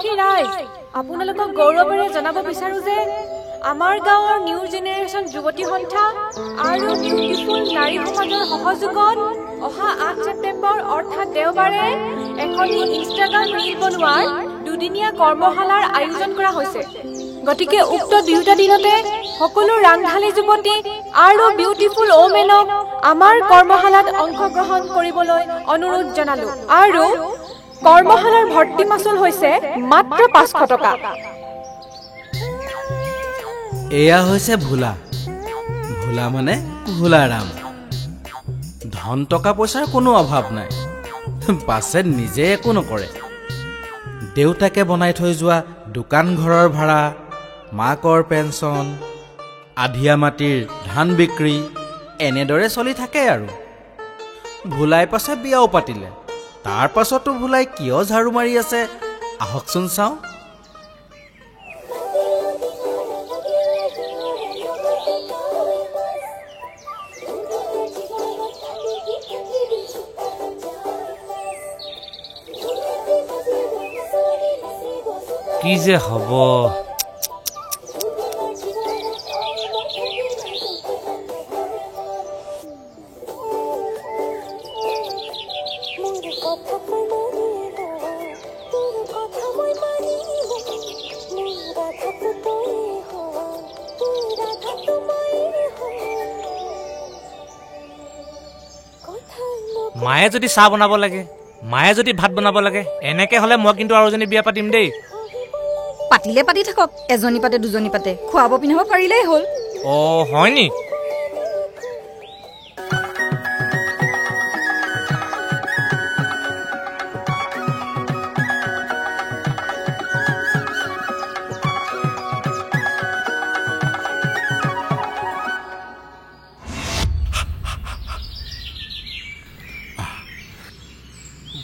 ভোলাবাসী ৰাইজ, আপোনালোকক গৌৰৱেৰে জনাব বিচাৰো যে আমাৰ গাঁৱৰ নিউ জেনেৰেশ্যন যুৱতী সন্থা আৰু বিউটিফুল নাৰী সমাজৰ সহযোগত অহা 8 ছেপ্টেম্বৰ অৰ্থাৎ দেওবাৰে এখনি ইনষ্টাগ্ৰাম ৰীল বনোৱাৰ দুদিনীয়া কৰ্মশালাৰ আয়োজন কৰা হৈছে। গতিকে উক্ত দুয়োটা দিনতে সকলো ৰাংঢালী যুৱতী আৰু বিউটিফুল ওমেনক আমাৰ কৰ্মশালাত অংশগ্ৰহণ কৰিবলৈ অনুৰোধ জনালো। আৰু কৰ্মশালাৰ ভৰ্তি মাচুল হৈছে মাত্ৰ 500 টকা। এয়া হৈছে ভোলা। ভোলা মানে ভোলাৰাম। ধন টকা পইচাৰ কোনো অভাৱ নাই, পাছে নিজে একো নকৰে। দেউতাকে বনাই থৈ যোৱা দোকান ঘৰৰ ভাড়া, মাকৰ পেঞ্চন, আধিয়া মাটিৰ ধান বিক্ৰী এনেদৰে চলি থাকে আৰু। ভোলাই পাছে বিয়াও পাতিলে। তাৰ পাছতো ভোলাই কিয় ঝাৰু মাৰি আছে আহকচোন চাওঁ। কি যে হ'ব। মায়ে যদি চাহ বনাব লাগে, মায়ে যদি ভাত বনাব লাগে, এনেকে হলে মই কিন্তু আৰু এজনী বিয়া পাতিম দেই। পাতিলে পাতি থাকক, এজনী পাতে দুজনী পাতে, খুৱাব পিন্ধাব পাৰিলেই হ'ল। হয় নি?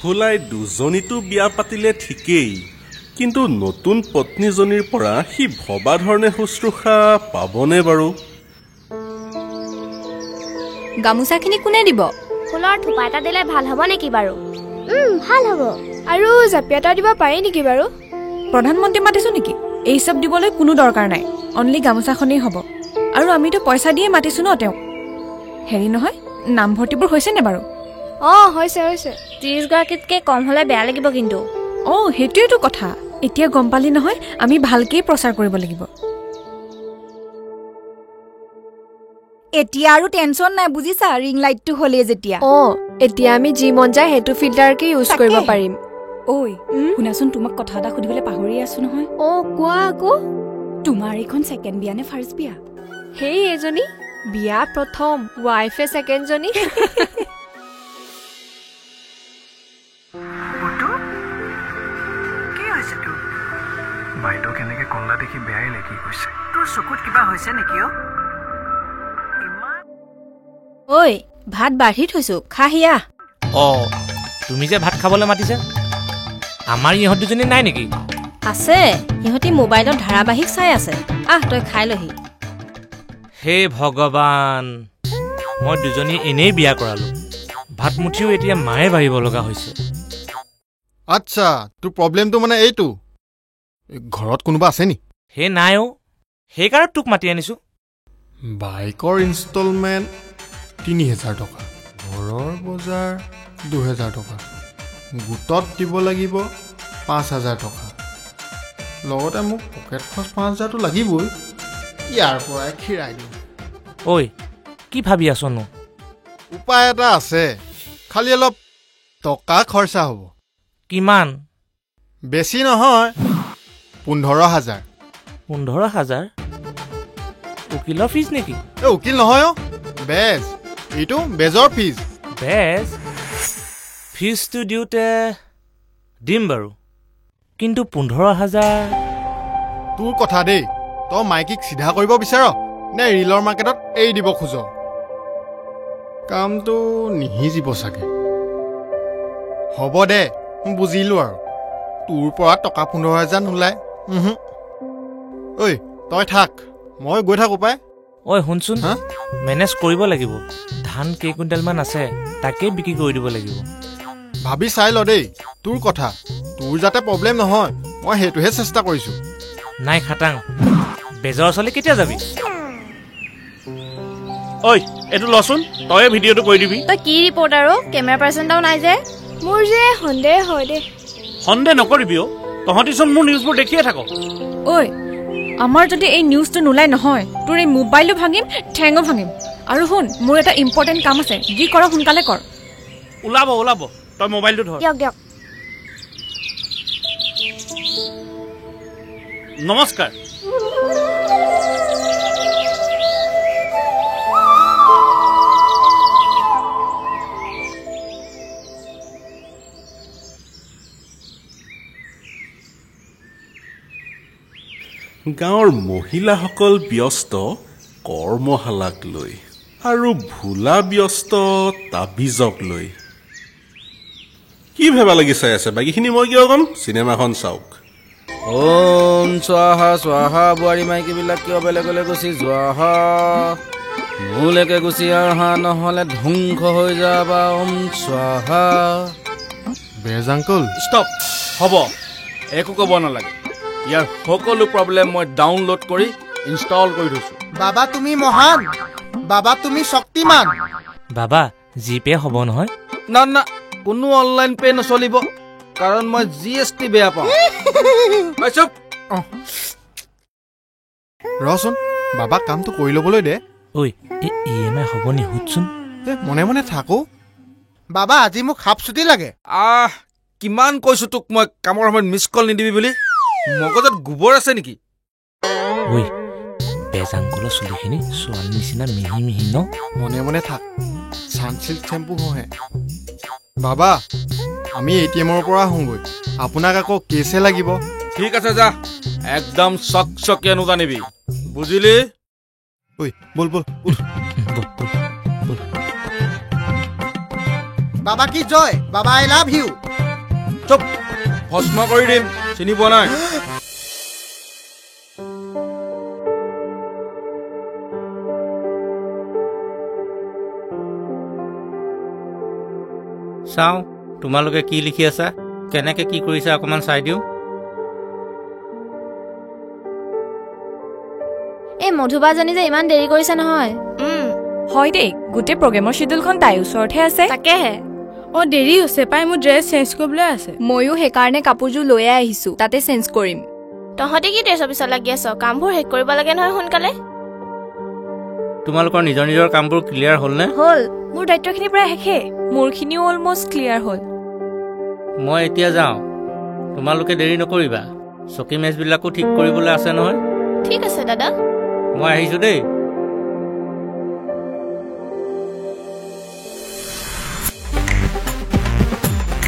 ভোলাই দুজনীতো বিয়া পাতিলে ঠিকেই, কিন্তু নতুন পত্নীজনীৰ পৰা সি ভবা ধৰণে শুশ্ৰূষা পাবনে বাৰু? গামোচাখিনি কোনে দিব? ফুলৰ থোপা এটা দিলে ভাল হ'ব নেকি বাৰু? ভাল হ'ব। আৰু জাপি এটা দিব পাৰি নেকি বাৰু? প্ৰধানমন্ত্ৰী মাতিছো নেকি? এই চব দিবলৈ কোনো দৰকাৰ নাই, অনলি গামোচাখনেই হ'ব। আৰু আমিতো পইচা দিয়ে মাতিছো ন তেওঁক। হেৰি নহয়, নামভৰ্তিবোৰ হৈছে নে বাৰু? হৈছে 30 গৰাকীতকৈ কম হ'লে বেয়া লাগিব কিন্তু। সেইটোৱেতো কথা। এতিয়া গম পালি নহয়, আমি ভালকেই প্ৰচাৰ কৰিব লাগিব। এতিয়া আৰু টেনচন নাই বুজিছা, ৰিং লাইটটো হ'লেই যেতিয়া। এতিয়া আমি যি মন যায় সেইটো ফিল্টাৰকে ইউজ কৰিব পাৰিম। ঐ শুনাচোন, তোমাক কথা এটা সুধিবলৈ পাহৰি আছো নহয়। কোৱা আকৌ। তোমাৰ এইখন ছেকেণ্ড বিয়া নে ফাৰ্ষ্ট বিয়া? সেই এজনী বিয়া প্ৰথম, ৱাইফে ছেকেণ্ড জনী। বাইদেউ কেনেকে কন্দা দেখি বেয়াই লাগি গৈছে। তোৰ চকুত কিবা হৈছে নেকি? ঐ ভাত বাঢ়ি থৈছো, খাহিয়া। তুমি যে ভাত খাবলৈ মাতিছা, আমাৰ ইহঁত দুজনী নাই নেকি? আছে, ইহঁতি মোবাইলত ধাৰাবাহিক চাই আছে। তই খাই লহি। হে ভগৱান, মই দুজনী এনেই বিয়া কৰালো, ভাত মুঠিও এতিয়া মায়ে বাঢ়িব লগা হৈছে। আচ্ছা, তোৰ প্ৰব্লেমটো মানে এইটো। ঘৰত কোনোবা আছে নি? হে নাই, সেইকাৰণে তোক মাতি আনিছো। বাইকৰ ইনষ্টলমেণ্ট 3000 টকা, ঘৰৰ বজাৰ 2000 টকা, গোটত দিব লাগিব 5000 টকা, লগতে মোক পকেট খৰচ 5000টো লাগিবই। ইয়াৰ পৰাই খিৰাই দিওঁ। কি ভাবি আছনো? উপায় এটা আছে, খালি অলপ টকা খৰচা হ'ব। কিমান? বেছি নহয়, 15000। 15000? উকিলৰ ফিজ নেকি? উকিল নহয়, বেজ। এইটো বেজৰ ফিজ। বেজ? ফিজটো দিওঁতে দিম বাৰু, কিন্তু 15000? তোৰ কথা দেই, তই মাইকীক চিধা কৰিব বিচাৰ নে ৰিলৰ মাৰ্কেটত এৰি দিব খোজ? কামটো নিহিজিব চাগে। হ'ব দে, বুজিলো আৰু। তোৰ পৰা টকা 15000 নোলায়। তই থাক, মই গৈ থাকো পাই। শুনচোন, মেনেজ কৰিব লাগিব। ধান কেই কুইণ্টেলমান আছে, তাকেই বিক্ৰী কৰি দিব লাগিব। ভাবি চাই ল দেই, তোৰ কথা। তোৰ যাতে প্ৰব্লেম নহয়, মই সেইটোহে চেষ্টা কৰিছোঁ। নাই খাটাং, বেজৰ ওচৰলৈ কেতিয়া যাবি? ঐ এইটো লচোন, তই ভিডিঅ'টো কৰি দিবি। তই কি ৰিপৰ্ট আৰু কেমেৰা পাৰ্চন এটাও নাই যে? মোৰ যে সন্দেহ হয় দে। সন্দেহ নকৰিবি অ', তহঁতিচোন মোৰ নিউজবোৰ দেখিয়ে থাক। ঐ আমাৰ যদি এই নিউজটো নোলাই নহয় তোৰ এই মোবাইলো ভাঙিম ঠেঙো ভাঙিম। আৰু শুন মোৰ এটা ইম্পৰ্টেণ্ট কাম আছে, যি কৰ সোনকালে কৰ। ওলাব ওলাব, তই মোবাইলটো ধৰ। দিয়ক দিয়ক। নমস্কাৰ। গাঁৱৰ মহিলাসকল ব্যস্ত কৰ্মশালাক লৈ আৰু ভোলা ব্যস্ত তাবিজক লৈ। কি ভেবা লাগি চাই আছে? বাকীখিনি মই কিয় ক'ম? চিনেমাখন চাওক। ওম স্বাহা স্বাহা। বোৱাৰী মাইকীবিলাক কিয় বেলেগলৈ গুচি যোৱা? মোলৈকে গুচি অহা, নহ'লে ধ্বংস হৈ যাবা। ওম স্বাহা। বেজ আংকল, ষ্টপ। হ'ব, একো ক'ব নালাগে। ইয়াৰ সকলো প্ৰব্লেম মই ডাউনলোড কৰি ইনষ্টল কৰি থৈছোঁ। বাবা তুমি মহান, বাবা তুমি শক্তিমান। বাবা জিপে হ'ব নহয়? না না, কোনো অনলাইন পে নচলিব, কাৰণ মই GST বেয়া পাওঁ। ৰচোন, বাবাক কামটো কৰি ল'বলৈ দে। ঐ এই EMI হ'ব নি? সুধচোন। মনে মনে থাকো। বাবা আজি মোক হাফ ছুটি লাগে। কিমান কৈছো তোক মই কামৰ সময়ত মিছ কল নিদিবি বুলি? মগজত গোবৰ আছে নেকি? ঐ বেজ আংকলৰ চুলিখিনি ছোৱালী নিচিনা মিহি মিহি ন? মনে মনে থাক, ছানচিল্ক চেম্পু হহে। বাবা আমি ATMৰ পৰা আহোঁগৈ, আপোনাক আকৌ কেছে লাগিব। ঠিক আছে যা, একদম চকচকীয়া নুজানিবি, বুজিলি? ঐ বল বল উঠ। বাবা কি জয়, বাবা আই লাভ ইউ। চুপ, ভস্ম কৰি দিম, চিনি পোৱা নাই? চাওঁ তোমালোকে কি লিখি আছা, কেনেকে কি কৰিছা অকমান চাই দিওঁ। এই মধুবাজনী যে ইমান দেৰি কৰিছে নহয়। হয় দেই, গোটেই প্ৰগ্ৰেমৰ শ্বিডিউলখন তাইৰ ওচৰতহে আছে। তাকেহে। দেৰি হৈছে পাই, মোৰ ড্ৰেছ চেঞ্জ কৰিবলৈ আছে। ময়ো সেইকাৰণে কাপোৰযোৰ লৈয়ে আহিছো, তাতে চেঞ্জ কৰিম। তহঁতে কি ড্ৰেছৰ পিছত লাগি আছ? কামবোৰ শেষ কৰিব লাগে নহয় সোনকালে। তোমালোকৰ নিজৰ নিজৰ কামবোৰ ক্লিয়াৰ হ'লনে? হ'ল। মোৰ দায়িত্বখিনি প্ৰায় শেষে, মোৰখিনিও অলমষ্ট ক্লিয়াৰ হ'ল। মই এতিয়া যাওঁ, তোমালোকে দেৰি নকৰিবা। চকী মেজবিলাকো ঠিক কৰিবলৈ আছে নহয়। ঠিক আছে দাদা। মই আহিছোঁ দেই।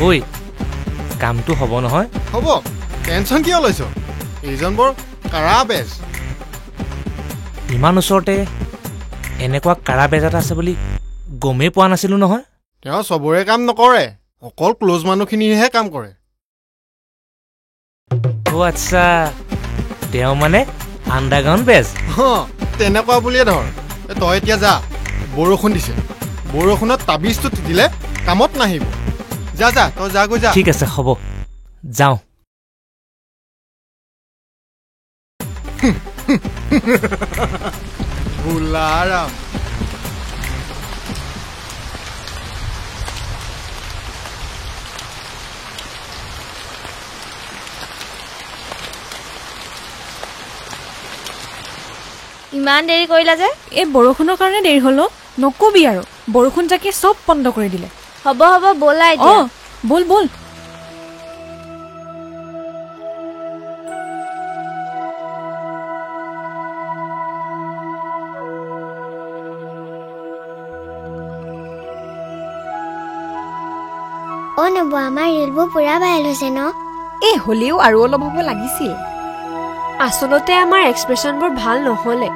ঐ কামটো হ'ব নহয়? হ'ব, টেনচন কিয় লৈছ? এইজন বৰ কাৰা বেজ। ইমান ওচৰতে এনেকুৱা কাৰা বেজ এটা আছে বুলি গমেই পোৱা নাছিলো নহয়। তেওঁ চবৰে কাম নকৰে, অকল ক্ল'জ মানুহখিনিহে কাম কৰে। আচ্ছা, তেওঁ মানে আণ্ডাৰগ্ৰাউণ্ড বেজ। তেনেকুৱা বুলিয়ে ধৰ। তই এতিয়া যা, বৰষুণ দিছে, বৰষুণত তাবিজটো তিতিলে কামত নাহিব। যা যা, তই যাগৈ যা। ঠিক আছে হ'ব, যাওঁ। ভোলাৰাম। ইমান দেৰি কৰিলা যে? এই বৰষুণৰ কাৰণে দেৰি হ'ল। নকবি আৰু, বৰষুণ জাকে চব বন্ধ কৰি দিলে। হ'ব হ'ব ব'লা এতিয়া। বল বল। নব আমাৰ ৰিলবোৰ পুৰা ভাইৰেল হৈছে ন? এই হ'লেও আৰু অলপ হ'ব লাগিছিল। আচলতে আমাৰ এক্সপ্ৰেছনবোৰ ভাল নহ'লে।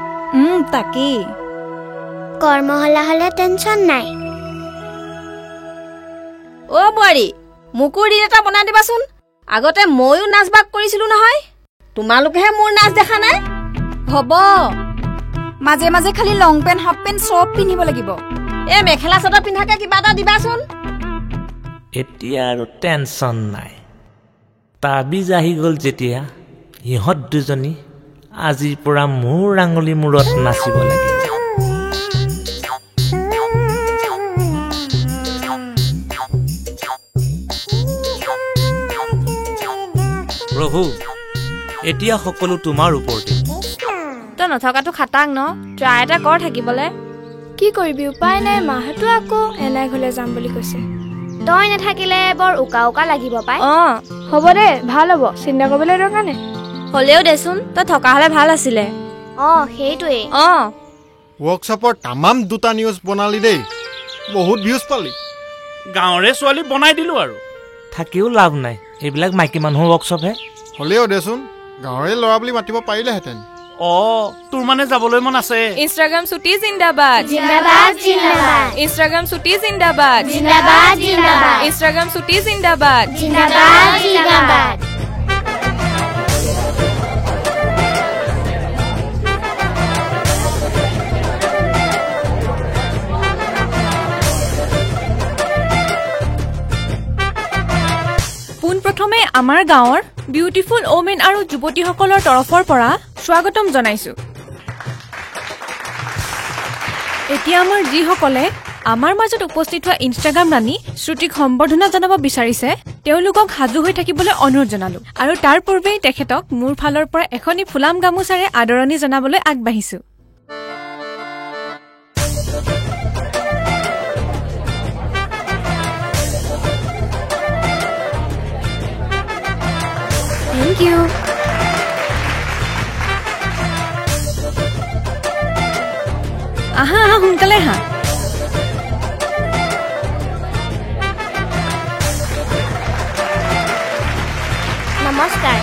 তাকেই। কৰ্মশালা হ'লে টেনচন নাই। বোৱাৰী, মোকো ৰীল এটা বনাই দিবাচোন। আগতে ময়ো নাচ বাগ কৰিছিলো নহয়, তোমালোকেহে মোৰ নাচ দেখা নাই। হ'ব, মাজে মাজে খালি লং পেণ্ট হাফ পেণ্ট চব পিন্ধিব লাগিব। এই মেখেলা চাদৰ পিন্ধাকে কিবা এটা দিবাচোন। এতিয়া আৰু টেনচন নাই, তাবিজ আহি গ'ল যেতিয়া ইহঁত দুজনী আজিৰ পৰা মোৰ আঙুলি মূৰত নাচিব লাগে। প্ৰভু, এতিয়া সকলো তোমাৰ ওপৰতে। তই নথকাটো খাটাং ন, ট্ৰাই এটা কৰ থাকিবলে। কি কৰিবি, উপায় নাই। মাহঁতো আকৌ এনাই ঘৰলৈ যাম বুলি কৈছে। তই নাথাকিলে বৰ উকা উকা লাগিব পাই। হ'ব দে, ভাল হ'ব, চিন্তা কৰিবলৈ দৰকাৰ নাই। হ'লেও দেচোন, তই থকা হ'লে ভাল আছিলে। সেইটোৱেই। ৱৰ্কশ্বপৰ তামাম দুটা নিউজ বনালি দেই, বহুত ভিউজ পালি। গাঁৱৰে ছোৱালী বনাই দিলো আৰু। থাকিও লাভ নাই, এইবিলাক মাইকী মানুহৰ ৱৰ্কশ্বপহে। হ'লেও দেচোন গাঁৱৰে ল'ৰা বুলি মাতিব পাৰিলেহেঁতেন। তোৰ মানে যাবলৈ মন আছে? ইনষ্টাগ্ৰাম ছুটি জিন্দাবাদ, জিন্দাবাদ জিন্দাবাদ, ইনষ্টাগ্ৰাম ছুটি জিন্দাবাদ, জিন্দাবাদ জিন্দাবাদ, ইনষ্টাগ্ৰাম ছুটি জিন্দাবাদ, জিন্দাবাদ জিন্দাবাদ। পোনপ্ৰথমে আমাৰ গাঁৱৰ বিউটিফুল ওমেন আৰু যুৱতীসকলৰ তৰফৰ পৰা স্বাগতম জনাইছো। এতিয়া আমাৰ যিসকলে আমাৰ মাজত উপস্থিত হোৱা ইনষ্টাগ্ৰাম ৰাণী শ্ৰুতিক সম্বৰ্ধনা জনাব বিচাৰিছে, তেওঁলোকক সাজু হৈ থাকিবলৈ অনুৰোধ জনালো। আৰু তাৰ পূৰ্বেই তেখেতক মোৰ ফালৰ পৰা এখনি ফুলাম গামোচাৰে আদৰণি জনাবলৈ আগবাঢ়িছো। Thank you. আহা সোনকালে আহা। নমস্কাৰ।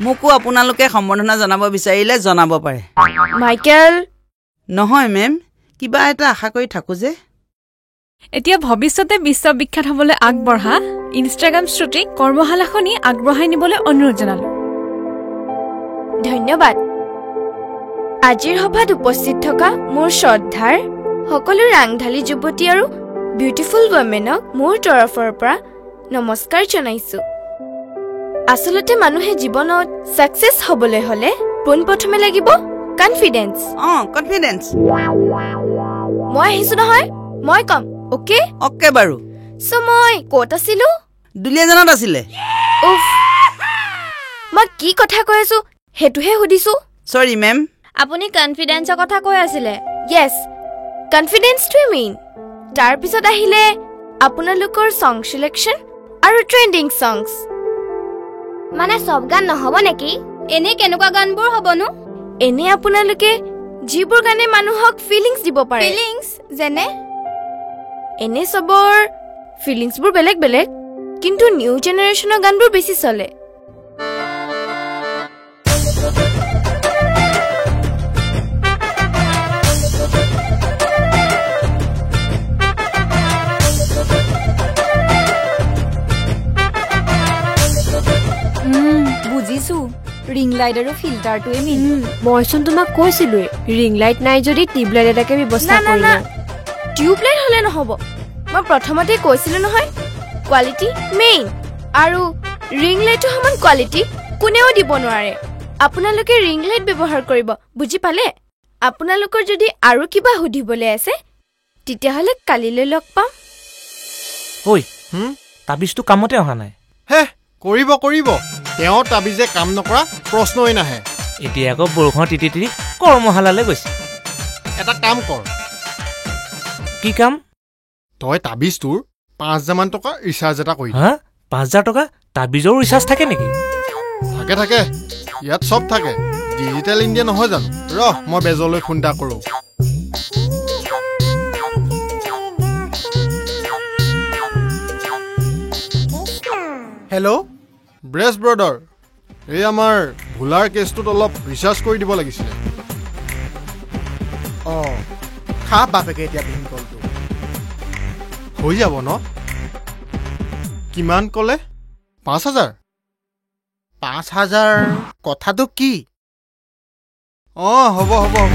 মোকো আপোনালোকে সম্বৰ্ধনা জনাব বিচাৰিলে জনাব পাৰে। মাইকেল। নহয় মেম, কিবা এটা আশা কৰি থাকো যে। এতিয়া ভৱিষ্যতে বিশ্ববিখ্যাত হবলৈ আগবঢ়া ইনষ্টাগ্ৰাম শ্ৰুতিক কৰ্মশালাখনি আগবঢ়াই নিবলৈ অনুৰোধ জনালো। ধন্যবাদ। আজিৰ সভাত উপস্থিত থকা মোৰ শ্ৰদ্ধাৰ সকলো ৰাংঢালী যুৱতী আৰু বিউটিফুল ৱমেনক মোৰ তৰফৰ পৰা নমস্কাৰ জনাইছো। আচলতে মানুহে জীৱনত ছাকচেছ হ'বলৈ হ'লে পোনপ্ৰথমে লাগিব কনফিডেন্স। কনফিডেন্স। মই আহিছো নহয়, মই কম। অকে বাৰু। মই ক'ত আছিলো? দুলীয়াজানত আছিলে। মই কি কথা কৈ আছো সেইটোহে সুধিছো। সৰি মেম। আপুনি কনফিডেন্সৰ কথা কৈ আছিলে। য়েছ, কনফিডেন্সটোৱে মেইন। তাৰপিছত আহিলে আপোনালোকৰ ছং চিলেকশ্যন আৰু ট্ৰেণ্ডিং ছংছ। মানে চব গান নহ'ব নেকি? এনে কেনেকুৱা গানবোৰ হ'বনো? এনে আপোনালোকে যিবোৰ গানে মানুহক ফিলিংছ দিব পাৰে। ফিলিংছ যেনে? এনে চবৰ ফিলিংছবোৰ বেলেগ বেলেগ, কিন্তু নিউ জেনেৰেশ্যনৰ গানবোৰ বেছি চলে। বুজিছো, ৰিং লাইট আৰু ফিল্টাৰটোৱে মেইন। মইচোন তোমাক কৈছিলোৱে, ৰিং লাইট নাই যদি টিউবলাইট এটাকে ব্যৱস্থা কৰি লওঁ। টিউবলাইট হ'লে নহ'ব, মই প্ৰথমতে কৈছিলো নহয়, কোৱালিটি মেইন। আৰু ৰিং লাইটৰ সমান কোৱালিটি কোনেও দিব নোৱাৰে। আপোনালোকে ৰিং লাইট ব্যৱহাৰ কৰিব, বুজি পালে? আপোনালোকৰ যদি আৰু কিবা সুধিবলৈ আছে তেতিয়াহ'লে কালিলৈ লগ পাম। ঐ, তাবিজটো কামতে অহা নাই। হে, কৰিব কৰিব, তেওঁ তাবিজে কাম নকৰা প্ৰশ্নই নাহে। এতিয়া আকৌ বৰষুণ তিতি তিতি কৰ্মশালালৈ গৈছে। এটা কাম কৰ। কি কাম? তই তাবিজটোৰ 5,000 টকা ৰিচাৰ্জ এটা কৰি। 5,000 টকা? তাবিজৰো ৰিচাৰ্জ থাকে নেকি? থাকে থাকে, ইয়াত চব থাকে। ডিজিটেল ইণ্ডিয়া নহয় জানো? মই বেজলৈ ফোন এটা কৰোঁ। হেল্ল', ব্ৰেছ ব্ৰডাৰ, এই আমাৰ ভোলাৰ কেছটোত অলপ ৰিচাৰ্জ কৰি দিব লাগিছিলে। খা বাপেকে এতিয়া ভিন কলটো হৈ যাব ন? কিমান ক'লে? 5,000? 5,000 কথাটো কি? হ'ব হ'ব হ'ব।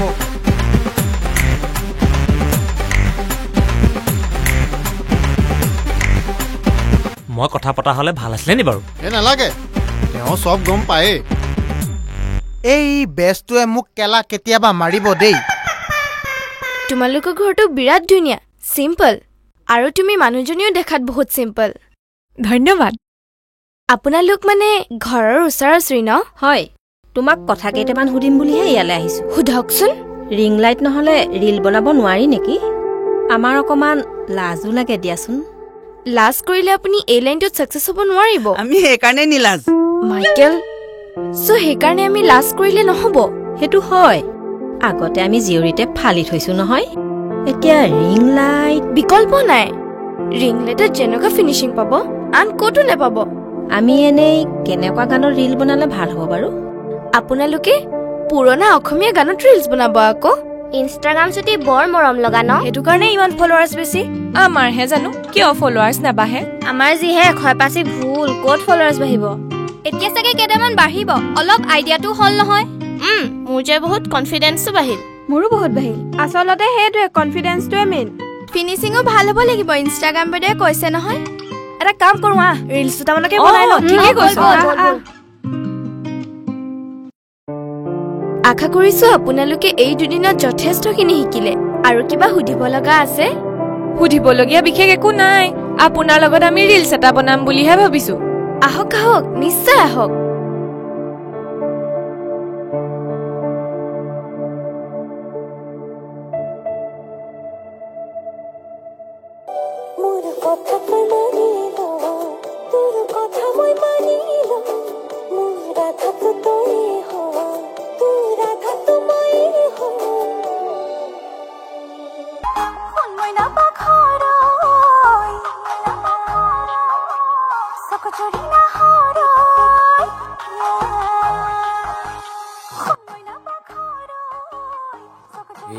মই কথা পতা হ'লে ভাল আছিলে নি বাৰু এই নালাগে তেওঁ চব গম পায়ে এই বেছটোৱে মোক কেলা কেতিয়াবা মাৰিব দেই তোমালোকৰ ঘৰটো বিৰাট ধুনীয়া চিম্পল আৰু তুমি মানুহজনীও দেখাত বহুত চিম্পল ধন্যবাদ আপোনালোক মানে ঘৰৰ ওচৰা-ওচৰি ন হয় তোমাক কথা কেইটামান সুধিম বুলিহে ইয়ালৈ আহিছো সোধকচোন ৰিং লাইট নহলে ৰিল বনাব নোৱাৰি নেকি আমাৰ অকমান লাজো লাগে দিয়াচোন লাজ কৰিলে আপুনি এই লাইনটোত ছাকচেছ হ'ব নোৱাৰিব আমি সেইকাৰণে নিলাজ মাইকেল সো সেইকাৰণে আমি লাজ কৰিলে নহ'ব সেইটো হয় আগতে আমি জিউৰিতে ফালি থৈছো নহয় এতিয়া ৰিং লাইট বিকল্প নাই ৰিং লাইটত যেনেকুৱা ফিনিচিং পাব আন ক'তো নাপাব আমি এনেই কেনেকুৱা গানৰ ৰিল বনালে ভাল হ'ব বাৰু আপোনালোকে পুৰণা অসমীয়া গানত ৰিলছ বনাব আকৌ ইনষ্টাগ্ৰাম চুটি বৰ মৰম লগা ন সেইটো কাৰণে ইমান ফলোৱাৰ্ছ বেছি আমাৰহে জানো কিয় ফলোৱাৰ্ছ নাবাঢ়ে আমাৰ যিহে এশপাচি ভুল ক'ত ফলোৱাৰ্ছ বাঢ়িব এতিয়া চাগে কেইটামান বাঢ়িব অলপ আইডিয়াটো হল নহয় মোৰ যে বহুত কনফিডেন্সটো বাঢ়িল মোৰো বহুত বাঢ়িল আচলতে সেইটোৱে কনফিডেন্সটোৱে মেইন ফিনিচিঙো ভাল হ'ব লাগিব ইনষ্টাগ্ৰাম বেদে কৈছে নহয় এটা কাম কৰোঁ ৰিলছ দুটামানকে বনাই লওঁ ঠিকেই কৈছ আশা কৰিছো আপোনালোকে এই দুদিনত যথেষ্টখিনি শিকিলে আৰু কিবা সুধিব লগা আছে সুধিবলগীয়া বিশেষ একো নাই আপোনাৰ লগত আমি ৰিলছ এটা বনাম বুলিহে ভাবিছো আহক আহক নিশ্চয় আহক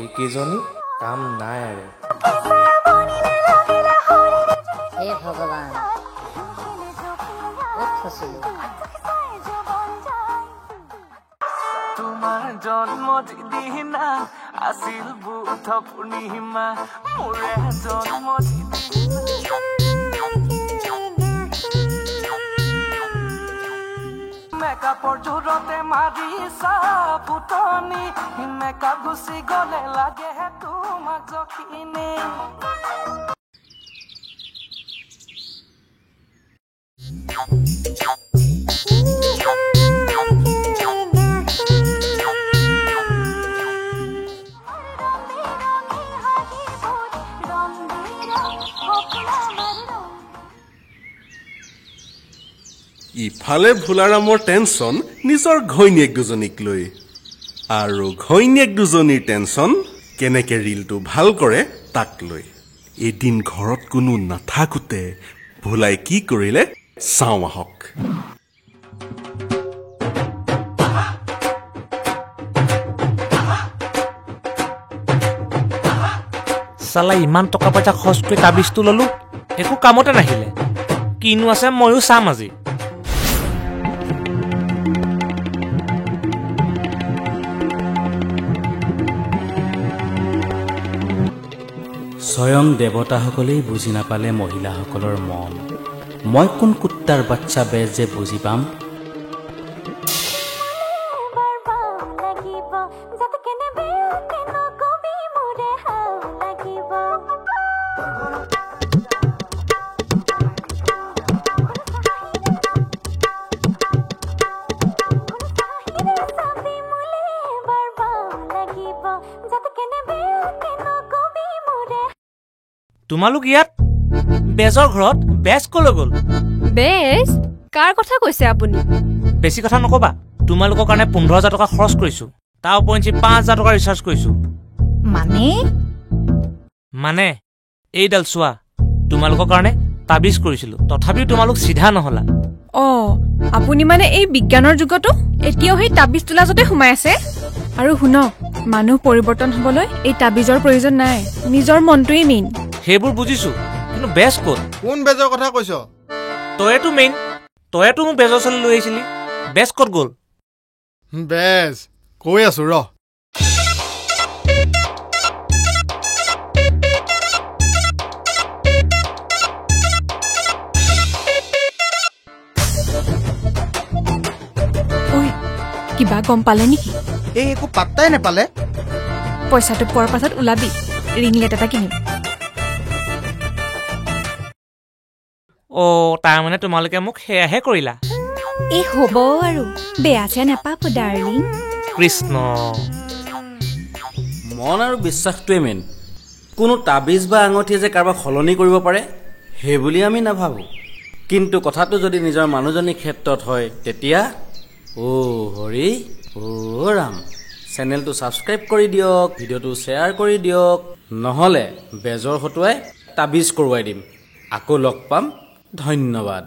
এইকেইজনী কাম নাই আৰু হে ভগৱান তোমাৰ জন্মদিনা আছিল বুধ পূৰ্ণিমা মোৰে জন্মদিনা মেকআপৰ জোৰতে মাৰিছা ফুটনি মেকআপ গুচি গলে লাগে তোমাক জখিনে ইফালে ভোলাৰামৰ টেনচন নিজৰ ঘৈণীয়েক দুজনীক লৈ আৰু ঘৈণীয়েক দুজনীৰ টেনচন কেনেকে ৰিলটো ভাল কৰে তাক লৈ এদিন ঘৰত কোনো নাথাকোতে ভোলাই কি কৰিলে চাওঁ আহক চালা ইমান টকা পইচা খৰচ কৰি তাবিজটো ললো একো কামতে নাহিলে কিনো আছে ময়ো চাম আজি স্বয়ং দেৱতাসকলেই বুজি নাপালে মহিলাসকলৰ মন মই কোন কুত্তাৰ বাচ্চা বেজ যে বুজি পাম তোমালোক ইয়াত বেজৰ ঘৰত বেজ কলৈ গ'ল বেজ কাৰ কথা কৈছে আপুনি বেছি কথা নকবা তোমালোকৰ কাৰণে 15,000 টকা খৰচ কৰিছো তাৰ উপৰিঞ্চি 5,000 টকা ৰিচাৰ্জ কৰিছো মানে এইডাল চোৱা তোমালোকৰ কাৰণে তাবিজ কৰিছিলো তথাপিও তোমালোক সিধা নহলা আপুনি মানে এই বিজ্ঞানৰ যুগতো এতিয়াও সেই তাবিজ তোলা যতে সোমাই আছে আৰু শুনক মানুহ পৰিৱৰ্তন হ'বলৈ এই তাবিজৰ প্ৰয়োজন নাই নিজৰ মনটোৱেই মেইন সেইবোৰ বুজিছো কিন্তু বেজ ক'ত কোন বেজৰ কথা কৈছ তয়েতো মেইন তয়েতো মোক বেজৰ ওচৰলৈ লৈ আহিছিলি বেজ ক'ত গ'ল বেজ কৈ আছো ৰ গম পালে নেকি? এই একো পাত্তাই নেপালে। পইচাটো পোৱাৰ পাছত ওলাবি, ৰিং লাইট এটা কিনিম। তাৰমানে তোমালোকে মোক সেয়াহে কৰিলা। এই হ'ব আৰু বেয়া চেয়া নাপাব ডাৰ্লিং। কৃষ্ণ, মন আৰু বিশ্বাসটোৱে মেইন। কোনো তাবিজ বা আঙঠিয়ে যে কাৰোবাক সলনি কৰিব পাৰে সেইবুলি আমি নাভাবোঁ। কিন্তু কথাটো যদি নিজৰ মানুহজনীৰ ক্ষেত্ৰত হয় তেতিয়া হৰি ৰাম। চেনেলটো ছাবস্ক্ৰাইব কৰি দিয়ক, ভিডিঅ'টো শ্বেয়াৰ কৰি দিয়ক, নহ'লে বেজৰ হতুৱাই তাবিজ কৰোৱাই দিম। আকৌ লগ পাম। ধন্যবাদ।